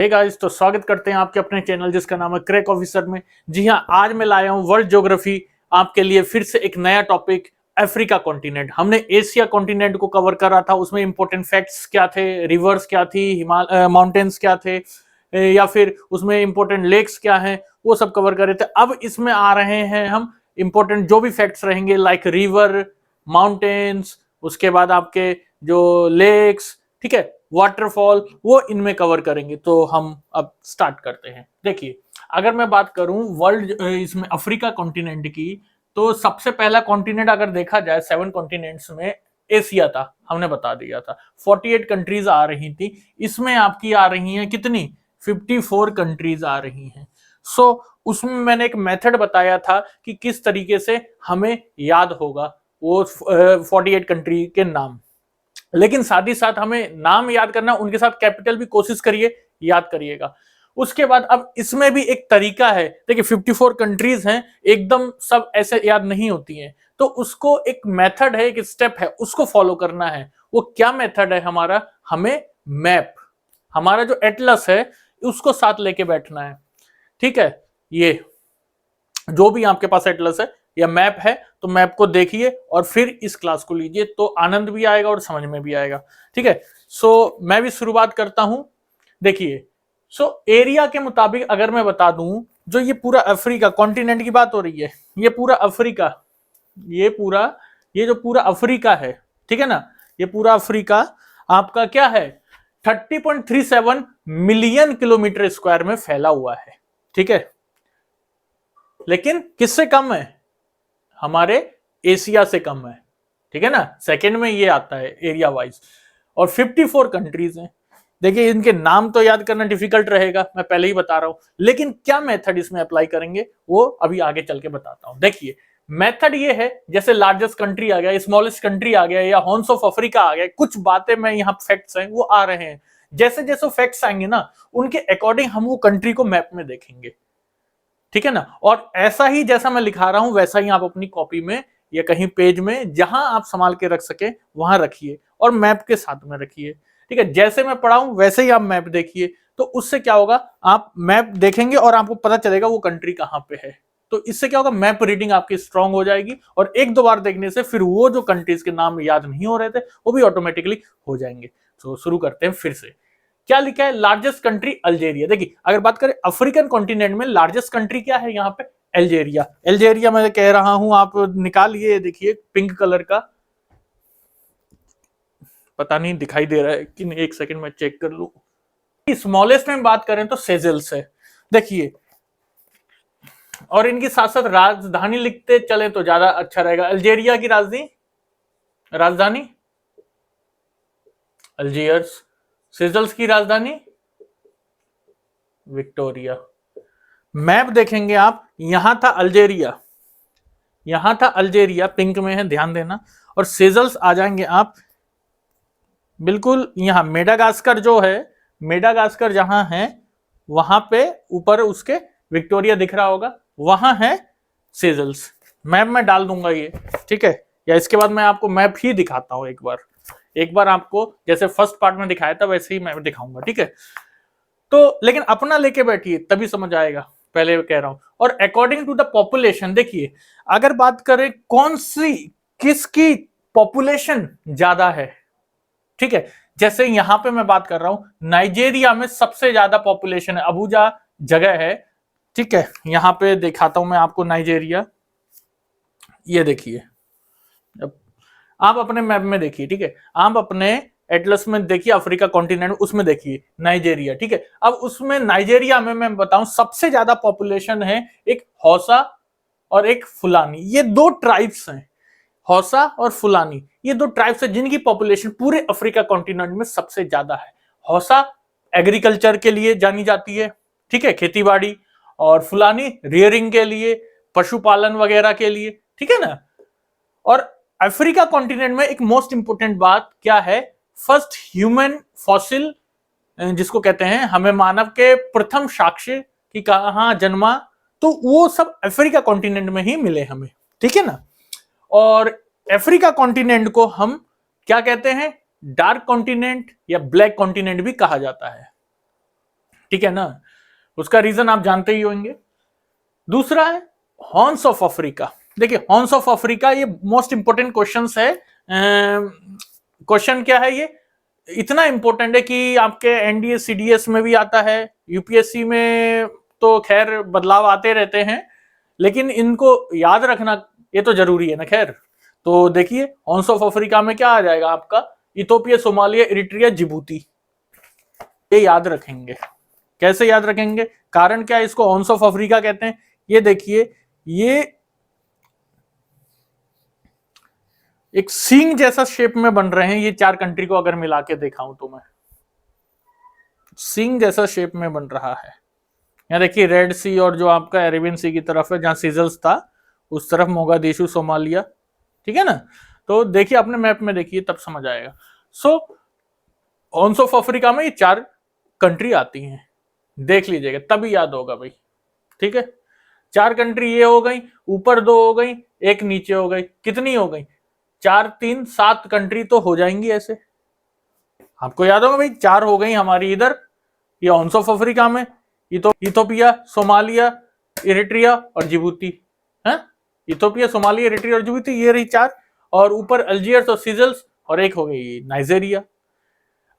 Hey guys, तो स्वागत करते हैं आपके अपने चैनल जिसका नाम है क्रैक ऑफिसर में। जी हाँ, आज मैं लाया हूँ वर्ल्ड ज्योग्राफी आपके लिए फिर से एक नया टॉपिक, अफ्रीका कॉन्टिनेंट। हमने एशिया कॉन्टिनेंट को कवर करा था, उसमें इंपॉर्टेंट फैक्ट्स क्या थे, रिवर्स क्या थी, माउंटेन्स क्या थे, या फिर उसमें इंपॉर्टेंट लेक्स क्या हैं, वो सब कवर करे थे। अब इसमें आ रहे हैं हम इंपॉर्टेंट जो भी फैक्ट्स रहेंगे, लाइक रिवर, माउंटेन्स, उसके बाद आपके जो लेक्स, ठीक है, वाटरफॉल, वो इनमें कवर करेंगे। तो हम अब स्टार्ट करते हैं। देखिए, अगर मैं बात करूं वर्ल्ड इसमें अफ्रीका कॉन्टिनेंट की, तो सबसे पहला कॉन्टिनेंट अगर देखा जाए 7 कॉन्टिनेंट्स में एशिया था, हमने बता दिया था। 48 कंट्रीज आ रही थी, इसमें आपकी आ रही हैं कितनी, 54 कंट्रीज आ रही हैं। सो उसमें मैंने एक मेथड बताया था कि किस तरीके से हमें याद होगा वो 48 कंट्री के नाम। लेकिन साथ ही साथ हमें नाम याद करना, उनके साथ कैपिटल भी कोशिश करिए, याद करिएगा। उसके बाद अब इसमें भी एक तरीका है। देखिए 54 कंट्रीज हैं, एकदम सब ऐसे याद नहीं होती हैं, तो उसको एक मेथड है, एक स्टेप है, उसको फॉलो करना है। वो क्या मेथड है हमारा, हमें मैप, हमारा जो एटलस है उसको साथ लेके बैठना है। ठीक है, ये जो भी आपके पास एटलस है या मैप है, तो मैप को देखिए और फिर इस क्लास को लीजिए, तो आनंद भी आएगा और समझ में भी आएगा। ठीक है, सो मैं भी शुरुआत करता हूं। देखिए, सो एरिया के मुताबिक अगर मैं बता दूं, जो ये पूरा अफ्रीका कॉन्टिनेंट की बात हो रही है, ये पूरा अफ्रीका, ये जो पूरा अफ्रीका है, ठीक है ना, ये पूरा अफ्रीका आपका क्या है, 30.37 मिलियन किलोमीटर स्क्वायर में फैला हुआ है। ठीक है, लेकिन किससे कम है, हमारे एशिया से कम है। ठीक है ना, सेकंड में ये आता है एरिया वाइज। और 54 कंट्रीज हैं। देखिए, इनके नाम तो याद करना डिफिकल्ट रहेगा, मैं पहले ही बता रहा हूं, लेकिन क्या मेथड इसमें अप्लाई करेंगे वो अभी आगे चल के बताता हूं। देखिए, मेथड ये है, जैसे लार्जेस्ट कंट्री आ गया, स्मॉलेस्ट कंट्री आ गया, या हॉर्न्स ऑफ अफ्रीका आ गया, कुछ बातें मैं यहाँ फैक्ट्स हैं वो आ रहे हैं। जैसे जैसे फैक्ट्स आएंगे ना, उनके अकॉर्डिंग हम वो कंट्री को मैप में देखेंगे। ठीक है ना, और ऐसा ही जैसा मैं लिखा रहा हूं वैसा ही आप अपनी कॉपी में या कहीं पेज में जहां आप संभाल के रख सके वहां रखिए, और मैप के साथ में रखिए। ठीक है, जैसे मैं पढ़ाऊं वैसे ही आप मैप देखिए, तो उससे क्या होगा, आप मैप देखेंगे और आपको पता चलेगा वो कंट्री कहां पे है। तो इससे क्या होगा, मैप रीडिंग आपकी स्ट्रांग हो जाएगी, और एक दो बार देखने से फिर वो जो कंट्रीज के नाम याद नहीं हो रहे थे वो भी ऑटोमेटिकली हो जाएंगे। तो शुरू करते हैं फिर से। क्या लिखा है, लार्जेस्ट कंट्री अल्जेरिया। देखिए, अगर बात करें अफ्रीकन कॉन्टिनेंट में लार्जेस्ट कंट्री क्या है यहाँ पे, अल्जेरिया। अल्जेरिया मैं कह रहा हूं, आप निकालिए, देखिए पिंक कलर का, पता नहीं दिखाई दे रहा है कि नहीं, एक सेकंड में चेक कर लूं। स्मॉलेस्ट में बात करें तो सेजल्स है। देखिए, और इनकी साथ साथ राजधानी लिखते चले तो ज्यादा अच्छा रहेगा। अल्जेरिया की राजधानी राजधानी अल्जियर्स, सेजल्स की राजधानी विक्टोरिया। मैप देखेंगे आप, यहां था अल्जेरिया, यहां था अल्जेरिया, पिंक में है, ध्यान देना। और सेजल्स आ जाएंगे आप बिल्कुल यहां, मेडागास्कर जो है, मेडागास्कर जहां है वहां पे ऊपर उसके विक्टोरिया दिख रहा होगा, वहां है सेजल्स। मैप में डाल दूंगा ये, ठीक है, या इसके बाद मैं आपको मैप ही दिखाता हूं एक बार आपको जैसे फर्स्ट पार्ट में दिखाया था वैसे ही मैं दिखाऊंगा। ठीक है, तो लेकिन अपना लेके बैठिए तभी समझ आएगा, पहले कह रहा हूं। और अकॉर्डिंग टू द पॉपुलेशन, देखिए अगर बात करें कौन सी, किसकी पॉपुलेशन ज्यादा है, ठीक है, जैसे यहां पे मैं बात कर रहा हूं, नाइजेरिया में सबसे ज्यादा पॉपुलेशन है, अबूजा जगह है। ठीक है, यहां पे दिखाता हूं मैं आपको नाइजेरिया, ये देखिए, अब आप अपने मैप में देखिए, ठीक है, आप अपने एटलस में देखिए, अफ्रीका कॉन्टिनेंट उसमें देखिए नाइजेरिया। ठीक है, अब उसमें नाइजेरिया में मैं बताऊं सबसे ज्यादा पॉपुलेशन है एक हौसा और एक फुलानी, ये दो ट्राइब्स हैं, हौसा और फुलानी, ये दो ट्राइब्स हैं जिनकी पॉपुलेशन पूरे अफ्रीका कॉन्टिनेंट में सबसे ज्यादा है। हौसा एग्रीकल्चर के लिए जानी जाती है, ठीक है, खेतीबाड़ी, और फुलानी रियरिंग के लिए, पशुपालन वगैरह के लिए। ठीक है ना, और अफ्रीका कॉन्टिनेंट में एक मोस्ट इंपोर्टेंट बात क्या है, फर्स्ट ह्यूमन फॉसिल जिसको कहते हैं, हमें मानव के प्रथम साक्ष्य कि कहां जन्मा, तो वो सब अफ्रीका कॉन्टिनेंट में ही मिले हमें। ठीक है ना, और अफ्रीका कॉन्टिनेंट को हम क्या कहते हैं, डार्क कॉन्टिनेंट या ब्लैक कॉन्टिनेंट भी कहा जाता है। ठीक है ना, उसका रीजन आप जानते ही होंगे। दूसरा है हॉर्न्स ऑफ अफ्रीका। देखिए हॉर्न्स ऑफ अफ्रीका ये मोस्ट इंपोर्टेंट क्वेश्चन है। क्वेश्चन क्या है ये, इतना इंपॉर्टेंट है कि आपके एनडीए सीडीएस में भी आता है, यूपीएससी में तो खैर बदलाव आते रहते हैं, लेकिन इनको याद रखना ये तो जरूरी है ना। खैर तो देखिए हॉर्न्स ऑफ अफ्रीका में क्या आ जाएगा आपका, इथोपिया, सोमालिया, इरिट्रिया, जिबूती। ये याद रखेंगे। कैसे याद रखेंगे, कारण क्या है इसको हॉर्न्स ऑफ अफ्रीका कहते हैं, ये देखिए ये एक सींग जैसा शेप में बन रहे हैं ये चार कंट्री को अगर मिला के दिखाऊं तो मैं, सींग जैसा शेप में बन रहा है। यहाँ देखिए रेड सी और जो आपका अरेबियन सी की तरफ है जहां सीजल्स था उस तरफ मोगादिशु, सोमालिया, ठीक है ना। तो देखिए अपने मैप में देखिए तब समझ आएगा। सो हॉर्न्स ऑफ अफ्रीका में ये चार कंट्री आती हैं, देख लीजिएगा तभी याद होगा भाई, ठीक है। चार कंट्री ये हो गई, ऊपर दो हो गई, एक नीचे हो गई, कितनी हो गई, 4 3 7 कंट्री तो हो जाएंगी ऐसे। आपको याद होगा भाई, चार हो गई हमारी इधर ये हॉर्न्स ऑफ अफ्रीका में, इथोपिया, सोमालिया, इरिट्रिया और जिबूती है। इथोपिया, सोमालिया, इरिट्रिया और जिबूती ये रही चार, और ऊपर अल्जीरिया और सीजल्स, और एक हो गई नाइजेरिया।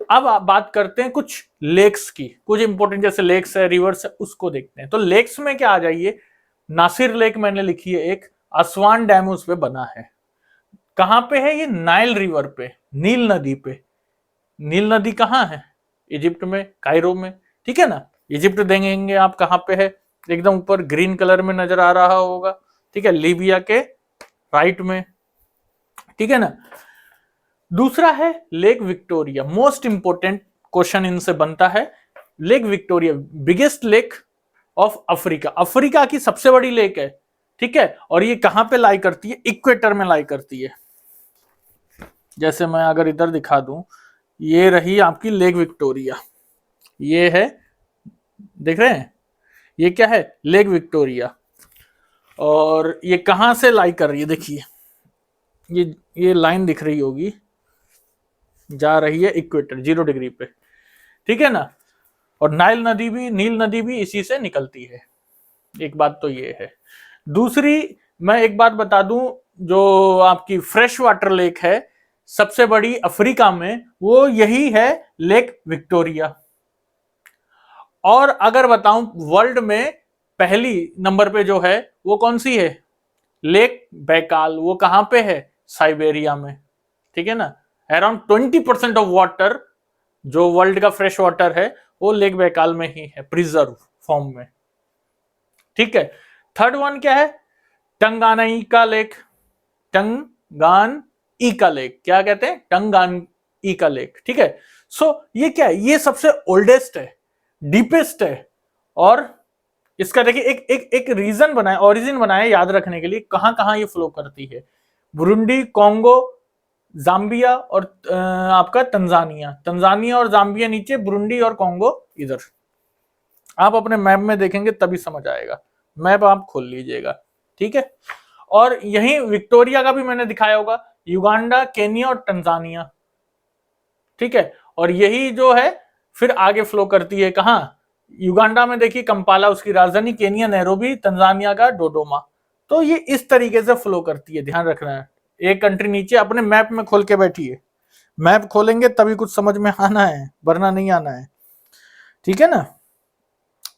अब आप बात करते हैं कुछ लेक्स की, कुछ इंपॉर्टेंट जैसे लेक्स है, रिवर्स है, उसको देखते हैं। तो लेक्स में क्या आ जाइए, नासिर लेक मैंने लिखी है एक, असवान डैम उस पे बना है। कहां पे है ये, नाइल रिवर पे, नील नदी पे। नील नदी कहां है, इजिप्ट में, कायरो में, ठीक है ना। इजिप्ट देंगे आप कहां पे है, एकदम ऊपर ग्रीन कलर में नजर आ रहा होगा, ठीक है, लीबिया के राइट में, ठीक है ना। दूसरा है lake Victoria, most important question इनसे बनता है। Lake Victoria biggest lake of Africa, Africa की सबसे बड़ी लेक है, ठीक है। और ये कहां पे लाई करती है, इक्वेटर में लाई करती है। जैसे मैं अगर इधर दिखा दूं, ये रही आपकी लेक विक्टोरिया, ये है, देख रहे हैं, ये क्या है, लेक विक्टोरिया। और ये कहां से लाई कर रही है, देखिए ये लाइन दिख रही होगी, जा रही है इक्वेटर 0 डिग्री पे, ठीक है ना। और नील नदी भी इसी से निकलती है। एक बात तो ये है। दूसरी मैं एक बात बता दूं, जो आपकी फ्रेश वाटर लेक है सबसे बड़ी अफ्रीका में, वो यही है लेक विक्टोरिया। और अगर बताऊं वर्ल्ड में पहली नंबर पे जो है वो कौन सी है, लेक बैकाल। वो कहां पे है, साइबेरिया में, ठीक है ना। अराउंड 20% ऑफ वाटर जो वर्ल्ड का फ्रेश वाटर है वो लेक बैकाल में ही है, प्रिजर्व फॉर्म में, ठीक है। थर्ड वन क्या है, टंगानाइका लेक, टंगानइका लेक, क्या कहते हैं, टंगानइका लेक, ठीक है। सो ये क्या है, ये सबसे ओल्डेस्ट है, डीपेस्ट है। और इसका देखिए एक रीजन बनाया, ओरिजिन बनाया याद रखने के लिए, कहां कहां ये फ्लो करती है, बुरुंडी, कॉन्गो, जाम्बिया और आपका तंजानिया और जाम्बिया नीचे, बुरुंडी और कॉन्गो इधर। आप अपने मैप में देखेंगे तभी समझ आएगा, मैप आप खोल लीजिएगा, ठीक है। और यही विक्टोरिया का भी मैंने दिखाया होगा, युगांडा, केनिया और तंजानिया, ठीक है। और यही जो है फिर आगे फ्लो करती है कहां, युगांडा में देखिए कंपाला उसकी राजधानी, केनिया नैरोबी, तंजानिया का डोडोमा। तो ये इस तरीके से फ्लो करती है, ध्यान रखना है। एक कंट्री नीचे अपने मैप में खोल के बैठिए, मैप खोलेंगे तभी कुछ समझ में आना है, वरना नहीं आना है, ठीक है ना।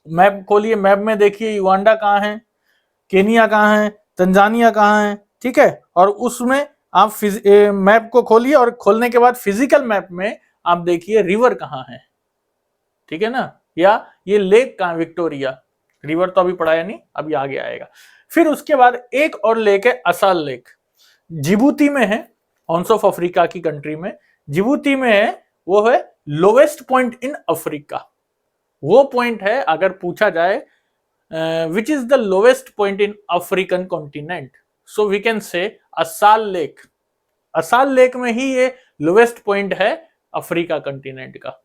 मैप खोलिए, मैप में देखिए युगांडा कहाँ है, केनिया कहाँ है, तंजानिया कहाँ है, ठीक है। और उसमें आप मैप को खोलिए और खोलने के बाद फिजिकल मैप में आप देखिए रिवर कहाँ है, ठीक है ना, या ये लेक कहाँ, विक्टोरिया। रिवर तो अभी पढ़ाया नहीं, अभी आगे आएगा। फिर उसके बाद एक और लेक है, असाल लेक, जिबूती में है, हॉर्न्स ऑफ अफ्रीका की कंट्री में, जिबूती में है। वो है लोवेस्ट पॉइंट इन अफ्रीका। वो पॉइंट है, अगर पूछा जाए which is the lowest point in African continent, so we can say Assal lake. Assal lake में ही ये लोवेस्ट पॉइंट है अफ्रीका कंटिनेंट का,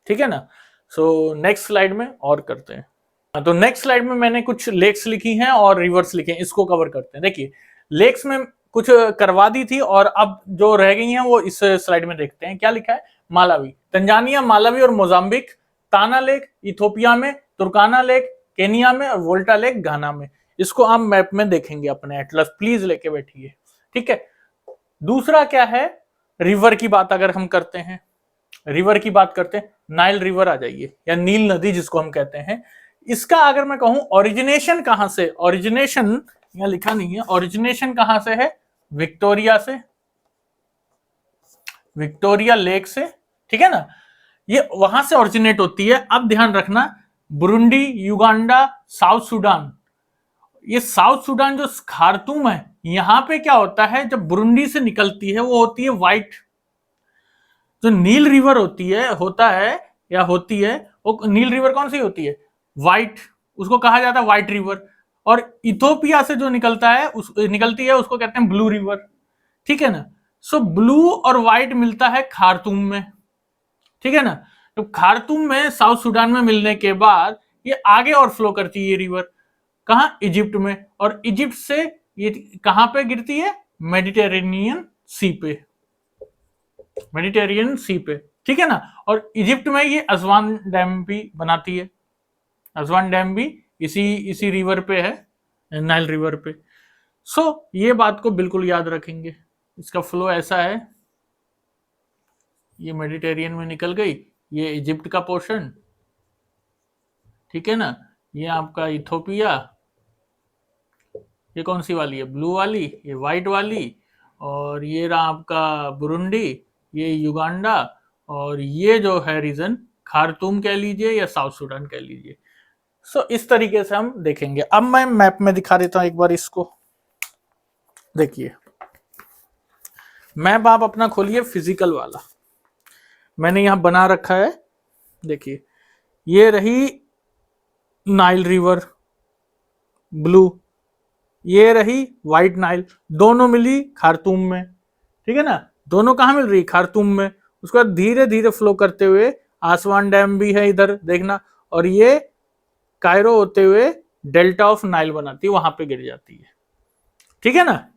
ठीक है ना। सो नेक्स्ट स्लाइड में और करते हैं। तो नेक्स्ट स्लाइड में मैंने कुछ लेक्स लिखी हैं और रिवर्स लिखे हैं, इसको कवर करते हैं। देखिए लेक्स में कुछ करवा दी थी और अब जो रह गई हैं वो इस स्लाइड में देखते हैं। क्या लिखा है, मालावी, तंजानिया, मालावी और मोजाम्बिक ताना लेक इथोपिया में, तुर्काना लेक केनिया में और वोल्टा लेक घाना में। इसको आप मैप में देखेंगे अपने एटलस, प्लीज लेके बैठिए, ठीक है। दूसरा क्या है, रिवर की बात अगर हम करते हैं, रिवर की बात करते हैं, नाइल रिवर आ जाइए, या नील नदी जिसको हम कहते हैं। इसका अगर मैं कहूं ओरिजिनेशन कहां से, ओरिजिनेशन यहां लिखा नहीं है, ओरिजिनेशन कहां से है, विक्टोरिया से, विक्टोरिया लेक से, ठीक है ना, ये वहां से ओरिजिनेट होती है। अब ध्यान रखना, बुरुंडी, युगांडा, साउथ सूडान, ये साउथ सूडान जो खार्तूम है, यहां पे क्या होता है, जब बुरुंडी से निकलती है वो होती है व्हाइट। जो नील रिवर होती है, होता है या होती है, वो नील रिवर कौन सी होती है, व्हाइट, उसको कहा जाता है व्हाइट रिवर। और इथोपिया से जो निकलता है निकलती है, उसको कहते हैं ब्लू रिवर, ठीक है ना। सो ब्लू और व्हाइट मिलता है खार्तूम में, ठीक है ना। तो खार्तूम में साउथ सूडान में मिलने के बाद ये आगे और फ्लो करती है ये रिवर, कहां, इजिप्ट में, और इजिप्ट से ये कहां पे गिरती है, मेडिटेरेनियन सी पे, मेडिटेरियन सी पे, ठीक है ना। और इजिप्ट में ये असवान डैम भी बनाती है, असवान डैम भी इसी इसी रिवर पे है, नाइल रिवर पे। सो ये बात को बिल्कुल याद रखेंगे, इसका फ्लो ऐसा है, ये मेडिटेरियन में निकल गई, ये इजिप्ट का पोर्शन, ठीक है ना, ये आपका इथोपिया, ये कौन सी वाली है, ब्लू वाली, ये व्हाइट वाली, और ये रहा आपका बुरुंडी, ये युगांडा, और ये जो है रीजन खार्तूम कह लीजिए या साउथ सूडान कह लीजिए। सो इस तरीके से हम देखेंगे। अब मैं मैप में दिखा देता हूं एक बार इसको, देखिए मैप आप अपना खोलिए फिजिकल वाला, मैंने यहां बना रखा है, देखिए ये रही नाइल रिवर ब्लू, ये रही व्हाइट नाइल, दोनों मिली खार्तूम में, ठीक है ना, दोनों कहां मिल रही, खार्तूम में। उसके बाद धीरे धीरे फ्लो करते हुए आसवान डैम भी है इधर देखना, और ये कायरो होते हुए डेल्टा ऑफ नाइल बनाती है, वहां पे गिर जाती है, ठीक है ना।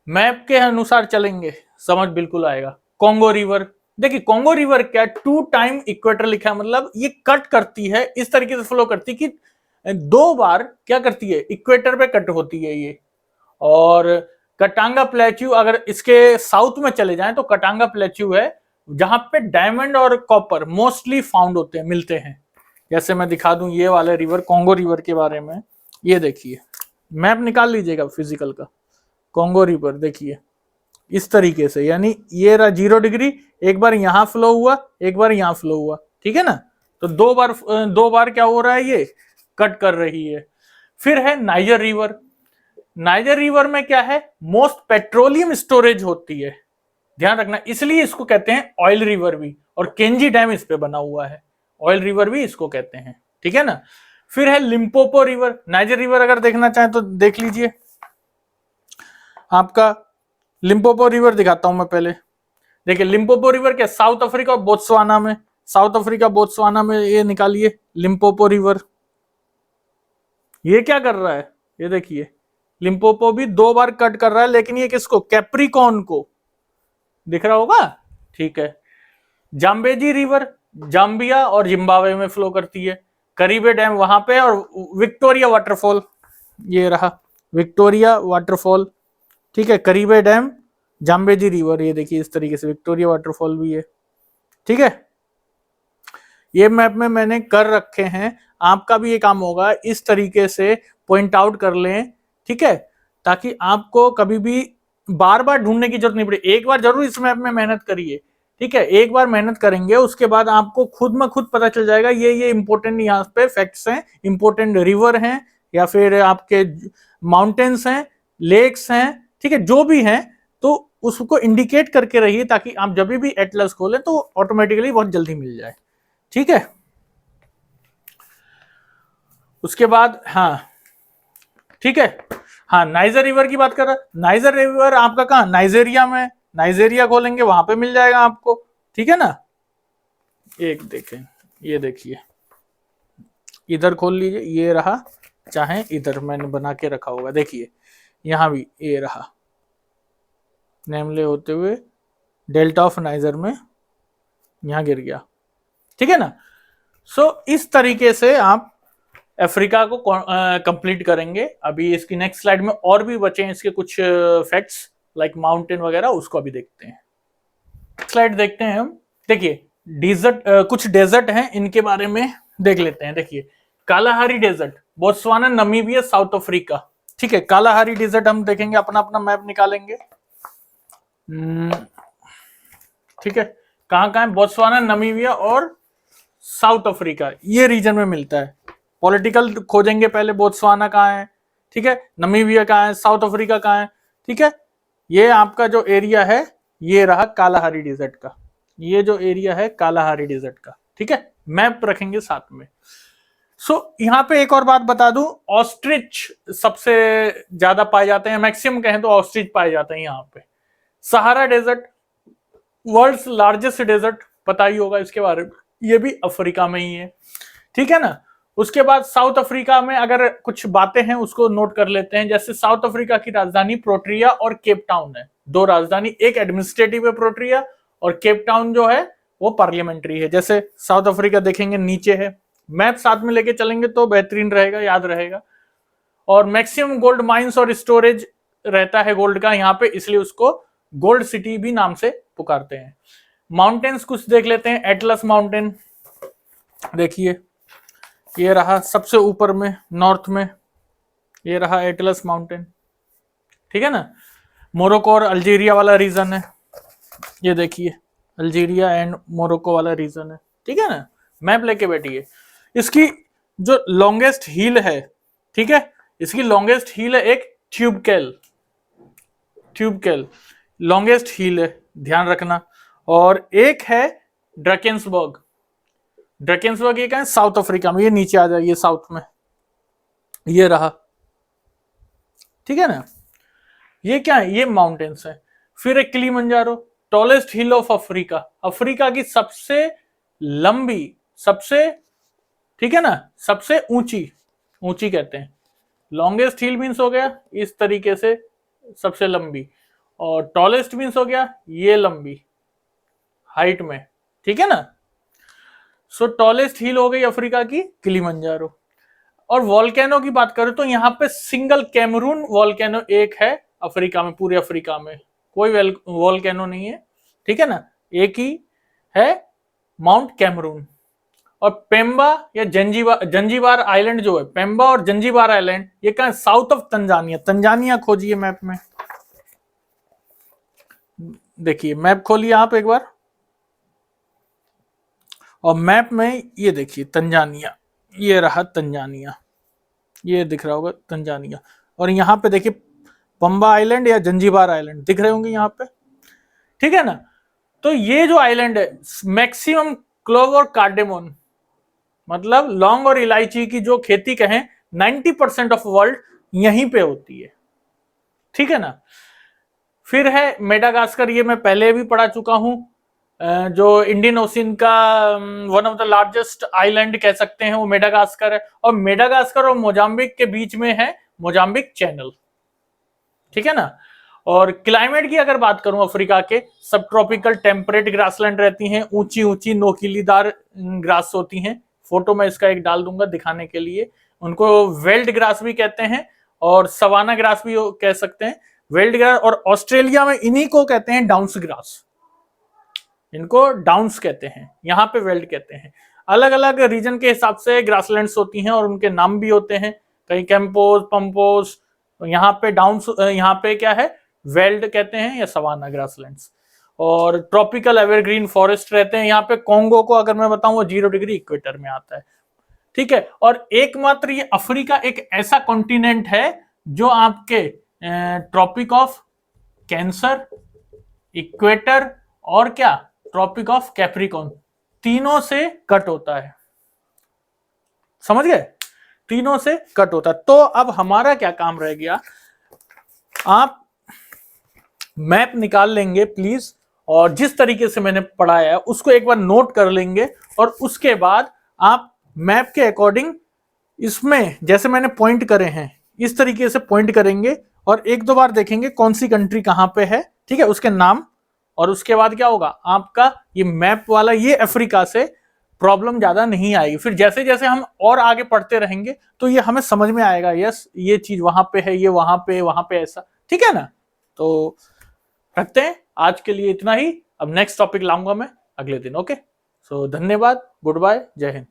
मैप के अनुसार चलेंगे, समझ बिल्कुल आएगा। कॉन्गो रिवर, देखिए कॉन्गो रिवर क्या, 2 टाइम इक्वेटर लिखा है, मतलब ये कट करती है, इस तरीके से फ्लो करती है कि 2 बार क्या करती है, इक्वेटर पे कट होती है ये। और कटांगा प्लेच्यू, अगर इसके साउथ में चले जाएं तो कटांगा प्लेच्यू है, जहां पे डायमंड और कॉपर मोस्टली फाउंड होते हैं, मिलते हैं। जैसे मैं दिखा दूं ये वाले रिवर, कॉन्गो रिवर के बारे में, ये देखिए मैप निकाल लीजिएगा फिजिकल का, कॉन्गो रिवर देखिए इस तरीके से, यानी ये रहा 0 डिग्री, एक बार यहां फ्लो हुआ, एक बार यहां फ्लो हुआ, ठीक है ना। तो 2 बार क्या हो रहा है, ये कट कर रही है। फिर है नाइजर रिवर, नाइजर रिवर में क्या है, मोस्ट पेट्रोलियम स्टोरेज होती है, ध्यान रखना, इसलिए इसको कहते हैं ऑयल रिवर भी, और केंजी डैम इस पे बना हुआ है, ऑयल रिवर भी इसको कहते हैं, ठीक है ना। फिर है लिम्पोपो रिवर, नाइजर रिवर अगर देखना चाहें तो देख लीजिए, आपका लिम्पोपो रिवर दिखाता हूं मैं पहले, देखिए लिम्पोपो रिवर क्या, साउथ अफ्रीका और बोत्सवाना में, साउथ अफ्रीका बोत्सवाना में ये निकालिए लिम्पोपो रिवर, ये क्या कर रहा है, ये देखिए लिम्पोपो भी 2 बार कट कर रहा है, लेकिन ये किसको, कैप्रिकॉन को, दिख रहा होगा, ठीक है। जाम्बेजी रिवर जाम्बिया और जिम्बाब्वे में फ्लो करती है, करीबे डैम वहां पे, और विक्टोरिया वाटरफॉल, ये रहा विक्टोरिया वाटरफॉल, ठीक है, करीबे डैम, जाम्बेजी रिवर, ये देखिए इस तरीके से विक्टोरिया वाटरफॉल भी है, ठीक है। ये मैप में मैंने कर रखे हैं, आपका भी ये काम होगा, इस तरीके से पॉइंट आउट कर लें, ठीक है, ताकि आपको कभी भी बार बार ढूंढने की जरूरत नहीं पड़े। एक बार जरूर इस मैप में मेहनत करिए, ठीक है, एक बार मेहनत करेंगे, उसके बाद आपको खुद में खुद पता चल जाएगा ये इंपॉर्टेंट यहाँ पे फैक्ट्स हैं, इंपॉर्टेंट रिवर हैं, या फिर आपके माउंटेन्स हैं, लेक्स हैं, ठीक है, जो भी हैं, तो उसको इंडिकेट करके रहिए, ताकि आप जब भी एटलस खोलें तो ऑटोमेटिकली बहुत जल्दी मिल जाए, ठीक है। उसके बाद हाँ, ठीक है, हाँ नाइजर रिवर की बात कर रहा, नाइजर रिवर आपका कहाँ, नाइजेरिया में, नाइजेरिया खोलेंगे वहां पे मिल जाएगा आपको, ठीक है ना। एक देखें, ये देखिए इधर खोल लीजिए, ये रहा, चाहे इधर मैंने बना के रखा होगा, देखिए यहां भी ये रहा, नेमले होते हुए डेल्टा ऑफ नाइजर में यहां गिर गया, ठीक है ना। सो इस तरीके से आप अफ्रीका को कंप्लीट करेंगे। अभी इसकी नेक्स्ट स्लाइड में और भी बचे हैं इसके कुछ फैक्ट्स लाइक माउंटेन वगैरह, उसको अभी देखते हैं। स्लाइड देखते हैं हम। देखिए डेजर्ट, कुछ डेजर्ट हैं, इनके बारे में देख लेते हैं। देखिए Kalahari desert, Botswana, Namibia, South Africa. ठीक है, कालाहारी डेजर्ट हम देखेंगे, अपना अपना मैप निकालेंगे। ठीक है, कहाँ कहाँ है? बोत्सवाना, नमीबिया और साउथ अफ्रीका, ये रीजन में मिलता है। पॉलिटिकल खोजेंगे पहले, बोत्सवाना कहाँ है, ठीक है, नमीबिया कहाँ है, साउथ अफ्रीका कहाँ है। ठीक है, ये आपका जो एरिया है ये रहा कालाहारी डेजर्ट का, ये जो एरिया है कालाहारी डेजर्ट का। ठीक है, मैप रखेंगे साथ में। यहाँ पे एक और बात बता दूं, ऑस्ट्रिच सबसे ज्यादा पाए जाते हैं, मैक्सिमम कहें तो ऑस्ट्रिच पाए जाते हैं यहाँ पे। Sahara desert, world's largest desert, पता ही होगा इसके बारे में, ये भी अफ्रीका में ही है। ठीक है ना। उसके बाद साउथ अफ्रीका में अगर कुछ बातें हैं उसको नोट कर लेते हैं। जैसे साउथ अफ्रीका की राजधानी प्रोट्रिया और केप टाउन है, दो राजधानी, एक एडमिनिस्ट्रेटिव है प्रोट्रिया और केप टाउन जो है वो पार्लियामेंट्री है। जैसे साउथ अफ्रीका देखेंगे नीचे है, मैप साथ में लेके चलेंगे तो बेहतरीन रहेगा, याद रहेगा। और मैक्सिमम गोल्ड माइंस और स्टोरेज रहता है गोल्ड का यहाँ पे, इसलिए उसको गोल्ड सिटी भी नाम से पुकारते हैं। माउंटेन्स कुछ देख लेते हैं। एटलस माउंटेन देखिए, ये रहा सबसे ऊपर में नॉर्थ में, ये रहा एटलस माउंटेन। ठीक है ना। मोरक्को और अल्जीरिया वाला रीजन है, ये देखिए अल्जीरिया एंड मोरक्को वाला रीजन है। ठीक है ना, मैप लेके बैठिए। इसकी जो लॉन्गेस्ट हील है, ठीक है, इसकी लॉन्गेस्ट हील है एक ट्यूबकेल, ट्यूबकेल लॉन्गेस्ट हील है, ध्यान रखना। और एक है ड्रकेंसबर्ग, ड्रकेंसबर्ग ये कहाँ है? साउथ अफ्रीका में, ये नीचे आ जाइए साउथ में, ये रहा। ठीक है ना, ये क्या है? ये माउंटेन्स है। फिर एक Kilimanjaro, tallest hill of Africa, Africa की सबसे लंबी, सबसे, ठीक है ना, सबसे ऊंची, ऊंची कहते हैं। लॉन्गेस्ट हिल मीन्स हो गया इस तरीके से सबसे लंबी, और टॉलेस्ट मीन्स हो गया ये लंबी हाइट में। ठीक है ना। सो टॉलेस्ट हिल हो गई अफ्रीका की किलिमंजारो। और वॉल्केनो की बात करें तो यहाँ पे सिंगल कैमरून वॉल्केनो एक है अफ्रीका में, पूरे अफ्रीका में कोई वॉल्केनो नहीं है। ठीक है ना, एक ही है, माउंट कैमरून। और पेम्बा या जंजीबार आइलैंड जो है, पेम्बा और जंजीबार आइलैंड, ये कहां है? South of Tanzania. तंजानिया खोजिए मैप में, देखिए मैप खोलिए आप एक बार, और मैप में ये देखिए तंजानिया, ये रहा तंजानिया, ये दिख रहा होगा तंजानिया। और यहाँ पे देखिए पंबा आइलैंड या जंजीबार आइलैंड दिख रहे होंगे यहाँ पे। ठीक है ना। तो ये जो आइलैंड है, मैक्सिमम क्लोव और कार्डेमोन, मतलब लौंग और इलायची की जो खेती कहें, 90% ऑफ वर्ल्ड यहीं पे होती है। ठीक है ना। फिर है मेडागास्कर, ये मैं पहले भी पढ़ा चुका हूं, जो इंडियन ओशियन का one of the largest island कह सकते हैं वो मेडागास्कर है। और मेडागास्कर और मोजाम्बिक के बीच में है मोजाम्बिक चैनल। ठीक है ना। और क्लाइमेट की अगर बात करूं, अफ्रीका के सब ट्रॉपिकल टेम्परेट ग्रासलैंड रहती हैं, ऊंची ऊंची नोकीलीदार ग्रास होती हैं। फोटो में इसका एक डाल दूंगा दिखाने के लिए। उनको वेल्ड ग्रास भी कहते हैं और सवाना ग्रास भी कह सकते हैं। वेल्ड ग्रास, और ऑस्ट्रेलिया में इन्हीं को कहते हैं डाउन्स ग्रास, इनको डाउन्स कहते हैं, यहाँ पे वेल्ड कहते हैं। अलग अलग रीजन के हिसाब से ग्रासलैंड्स होती हैं और उनके नाम भी होते हैं, कहीं कैंपोज, पंपोज, यहाँ पे डाउन्स, यहाँ पे क्या है, वेल्ड कहते हैं या सवाना ग्रासलैंड्स। और ट्रॉपिकल एवरग्रीन फॉरेस्ट रहते हैं यहाँ पे। कॉन्गो को अगर मैं बताऊं वो 0 डिग्री इक्वेटर में आता है। ठीक है। और एकमात्र ये अफ्रीका एक ऐसा कॉन्टिनेंट है जो आपके ट्रॉपिक ऑफ कैंसर, इक्वेटर और क्या, ट्रॉपिक ऑफ कैप्रिकॉन, तीनों से कट होता है। समझ गए, तीनों से कट होता है। तो अब हमारा क्या काम रह गया, आप मैप निकाल लेंगे प्लीज, और जिस तरीके से मैंने पढ़ाया है उसको एक बार नोट कर लेंगे, और उसके बाद आप मैप के अकॉर्डिंग इसमें जैसे मैंने पॉइंट करे हैं इस तरीके से पॉइंट करेंगे, और एक दो बार देखेंगे कौन सी कंट्री कहां पे है। ठीक है, उसके नाम, और उसके बाद क्या होगा आपका ये मैप वाला, ये अफ्रीका से प्रॉब्लम ज्यादा नहीं आएगी। फिर जैसे जैसे हम और आगे पढ़ते रहेंगे तो ये हमें समझ में आएगा, यस ये चीज वहां पे है, ये वहां पे ऐसा, ठीक है ना। तो रखते हैं, आज के लिए इतना ही। अब नेक्स्ट टॉपिक लाऊंगा मैं अगले दिन। ओके, सो धन्यवाद, गुड बाय, जय हिंद।